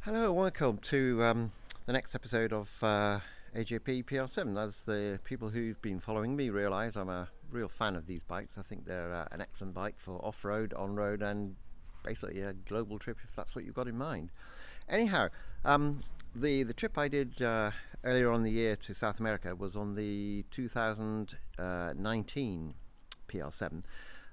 Hello, welcome to the next episode of AJP PR7. As the people who've been following me realise, I'm a real fan of these bikes. I think they're an excellent bike for off-road, on-road, and basically a global trip if that's what you've got in mind. Anyhow, the trip I did earlier on the year to South America was on the 2019 PR7,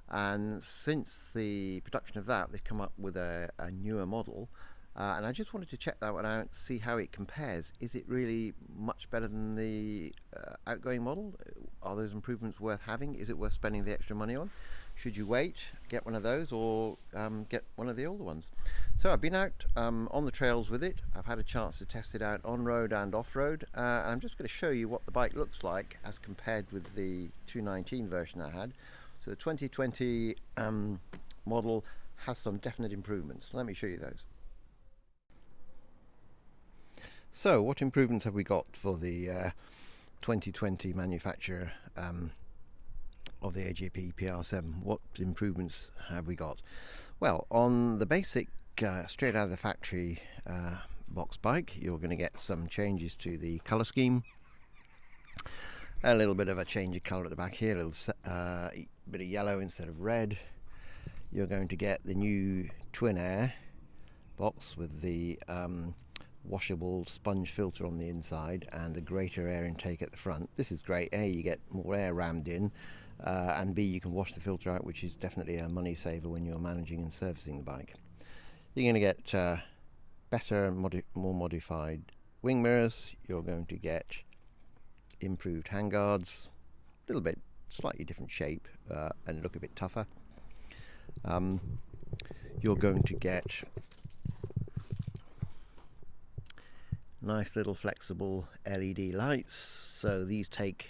and since the production of that, they've come up with a newer model. And I just wanted to check that one out, see how it compares. Is it really much better than the outgoing model? Are those improvements worth having? Is it worth spending the extra money on? Should you wait, get one of those, or get one of the older ones? So I've been out on the trails with it. I've had a chance to test it out on-road and off-road. And I'm just going to show you what the bike looks like as compared with the 219 version I had. So the 2020 model has some definite improvements. Let me show you those. So what improvements have we got for the 2020 manufacturer of the AJP PR7? What improvements have we got? Well, on the basic straight out of the factory box bike, you're going to get some changes to the colour scheme. A little bit of a change of colour at the back here, a little bit of yellow instead of red. You're going to get the new Twin Air box with the washable sponge filter on the inside and the greater air intake at the front. This is great. A, you get more air rammed in, and B, you can wash the filter out, which is definitely a money saver when you're managing and servicing the bike. You're going to get better and more modified wing mirrors. You're going to get improved handguards, a little bit slightly different shape and look a bit tougher. You're going to get nice little flexible LED lights, so these take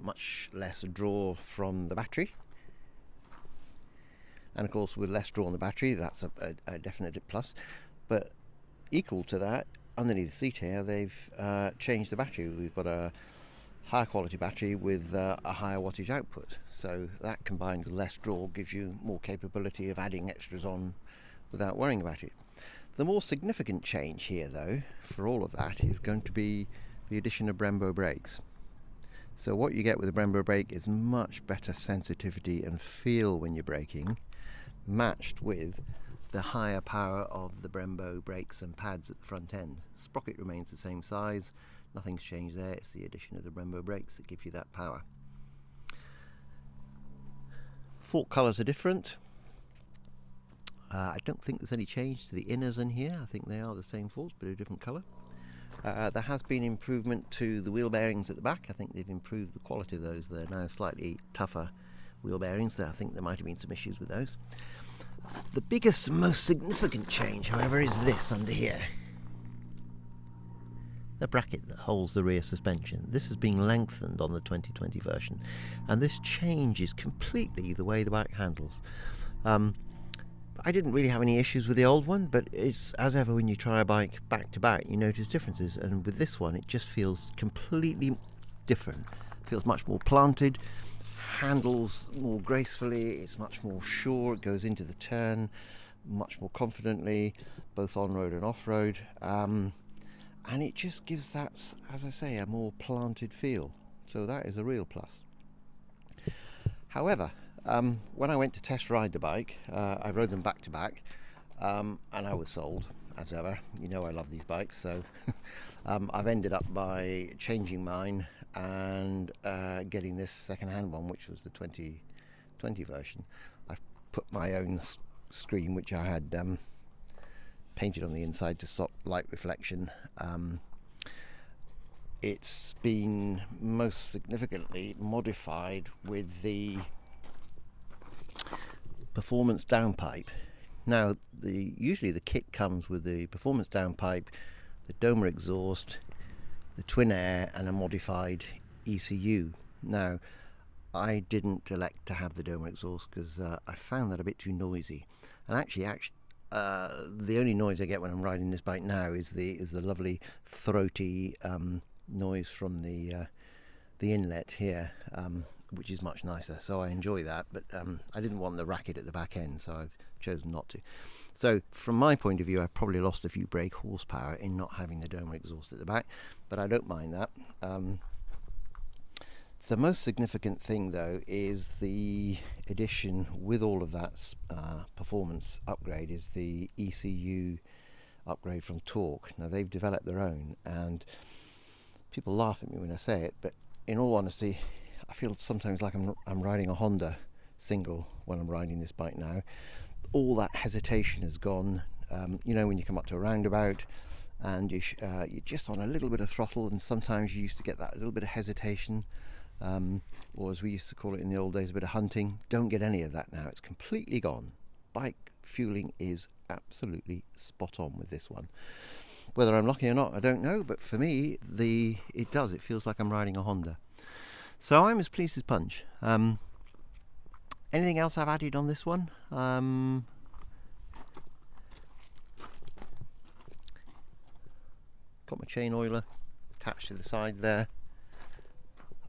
much less draw from the battery, and of course with less draw on the battery, that's a definite plus. But equal to that, underneath the seat here, they've changed the battery. We've got a higher quality battery with a higher wattage output, so that combined with less draw gives you more capability of adding extras on without worrying about it. The more significant change here, though, for all of that is going to be the addition of Brembo brakes. So what you get with a Brembo brake is much better sensitivity and feel when you're braking, matched with the higher power of the Brembo brakes and pads at the front end. Sprocket remains the same size, nothing's changed there. It's the addition of the Brembo brakes that give you that power. Fork colours are different. I don't think there's any change to the inners in here. I think they are the same forks, but a different colour. There has been improvement to the wheel bearings at the back. I think they've improved the quality of those. They're now slightly tougher wheel bearings. I think there might have been some issues with those. The biggest and most significant change, however, is this under here. The bracket that holds the rear suspension. This has been lengthened on the 2020 version, and this changes completely the way the bike handles. I didn't really have any issues with the old one, but it's as ever when you try a bike back to back, you notice differences, and with this one it just feels completely different. It feels much more planted, handles more gracefully, it's much more sure, it goes into the turn much more confidently, both on-road and off-road, and it just gives that, as I say, a more planted feel, so that is a real plus. However, when I went to test ride the bike, I rode them back to back, and I was sold, as ever. You know I love these bikes, so I've ended up by changing mine and getting this second-hand one, which was the 2020 version. I've put my own screen, which I had painted on the inside to stop light reflection. It's been most significantly modified with the performance downpipe. Now, usually the kit comes with the performance downpipe, the Doma exhaust, the Twin Air, and a modified ECU. Now, I didn't elect to have the Doma exhaust because I found that a bit too noisy. And actually, the only noise I get when I'm riding this bike now is the lovely throaty noise from the inlet here. Which is much nicer, so I enjoy that, but I didn't want the racket at the back end, so I've chosen not to. So from my point of view, I've probably lost a few brake horsepower in not having the donor exhaust at the back, but I don't mind that. The most significant thing though is the addition with all of that performance upgrade is the ECU upgrade from Torque. Now they've developed their own, and people laugh at me when I say it, but in all honesty, I feel sometimes like I'm riding a Honda single when I'm riding this bike now. All that hesitation has gone. You know, when you come up to a roundabout and you're just on a little bit of throttle, and sometimes you used to get that little bit of hesitation, or as we used to call it in the old days, a bit of hunting. Don't get any of that now. It's completely gone. Bike fueling is absolutely spot on with this one. Whether I'm lucky or not, I don't know, but for me, it does. It feels like I'm riding a Honda. So I'm as pleased as punch. Anything else I've added on this one? Got my chain oiler attached to the side there.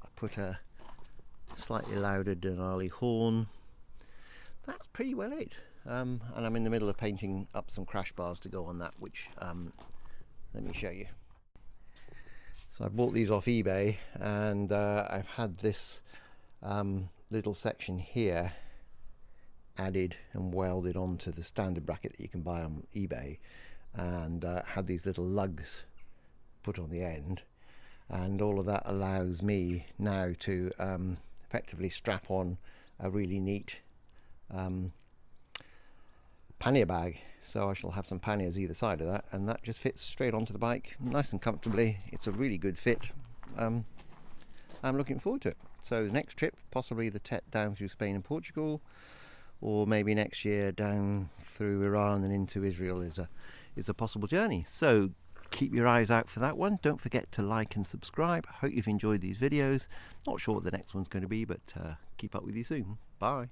I put a slightly louder Denali horn. That's pretty well it. And I'm in the middle of painting up some crash bars to go on that, which let me show you. So I bought these off eBay, and I've had this little section here added and welded onto the standard bracket that you can buy on eBay, and had these little lugs put on the end, and all of that allows me now to effectively strap on a really neat pannier bag. So I shall have some panniers either side of that, and that just fits straight onto the bike nice and comfortably. It's a really good fit. I'm looking forward to it. So the next trip, possibly the TET down through Spain and Portugal, or maybe next year down through Iran and into Israel is a possible journey. So keep your eyes out for that one. Don't forget to like and subscribe. I hope you've enjoyed these videos. Not sure what the next one's going to be, but keep up with you soon. Bye.